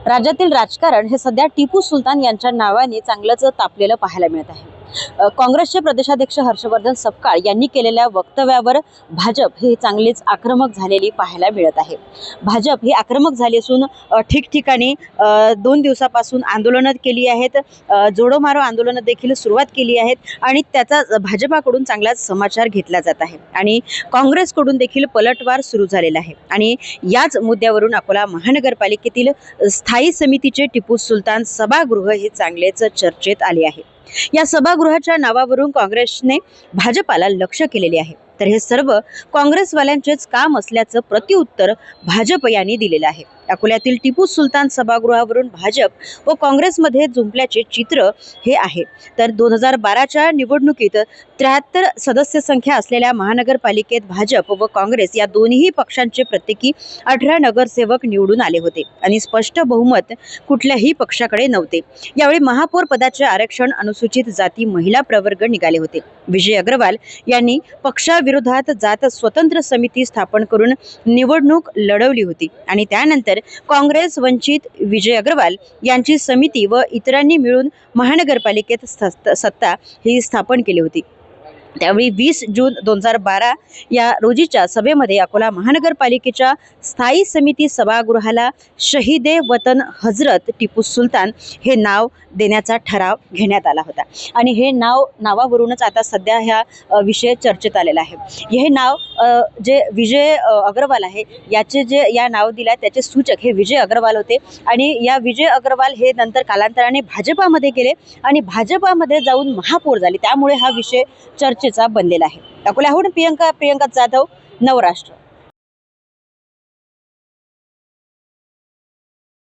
राज्यातील राजकारण हे सध्या टिपू सुलतान यांच्या नावाने चांगलंच तापलेलं पाहायला मिळत आहे। काँग्रेसचे प्रदेशाध्यक्ष हर्षवर्धन सपकाळ यांनी केलेल्या वक्तव्यावर भाजप हे चांगलीच आक्रमक झालेली पाहायला मिळत आहे। भाजप ही आक्रमक झाली असून ठिकठिकाणी 2 दिवसापासून आंदोलनं केली आहेत, जोडो मारो आंदोलन देखील सुरुवात केली आहेत आणि त्याचा भाजपाकडून चांगलाच समाचार घेतला जात आहे आणि काँग्रेसकडून देखील पलटवार सुरू झालेला आहे। आणि याच मुद्द्यावरून अकोला महानगरपालिकेतील स्थायी समितीचे टिपू सुलतान सभागृह हे चांगलेच चर्चेत आले आहे। या सभागृहाच्या नावावरून काँग्रेसने भाजपाला लक्ष्य केलेले आहे, तर हे सर्व काँग्रेसवाल्यांचेच काम असल्याचं प्रत्युत्तर भाजप यांनी दिलेलं आहे। अकोल्यातील टिपू सुलतान सभागृहावरून भाजप व काँग्रेसमध्ये जुंपल्याचे चित्र हे आहे। तर 2012च्या निवडणुकीत 73 सदस्य संख्या असलेल्या महानगरपालिकेत भाजप व काँग्रेस या दोन्ही पक्षांचे प्रत्येकी 18 नगरसेवक निवडून आले होते आणि स्पष्ट बहुमत कुठल्याही पक्षाकडे नव्हते। यावेळी महापौर पदाचे आरक्षण अनुसूचित जाती महिला प्रवर्ग निघाले होते। विजय अग्रवाल यांनी पक्षाविरोधात जात स्वतंत्र समिती स्थापन करून निवडणूक लढवली होती आणि त्यानंतर काँग्रेस, वंचित, विजय अग्रवाल यांची समिती व इतरांनी मिळून महानगरपालिकेत सत्ता ही स्थापन केली होती। त्यावेळी 20 जून 2012 या रोजीच्या सभेमध्ये अकोला महानगरपालिकेच्या स्थायी समिती सभागृहाला शहीदे वतन हजरत टिपू सुलतान हे नाव देण्याचा ठराव घेण्यात आला होता आणि हे नावावरूनच आता सध्या ह्या विषय चर्चेत आलेला आहे। हे नाव जे विजय अग्रवाल आहे याचे जे या नाव दिला त्याचे सूचक हे विजय अग्रवाल होते आणि या विजय अग्रवाल हे नंतर कालांतराने भाजपामध्ये गेले आणि भाजपामध्ये जाऊन महापौर झाले, त्यामुळे हा विषय चर्चेचा बनलेला आहे। अकोल्याहून प्रियंका जाधव, नवराष्ट्र।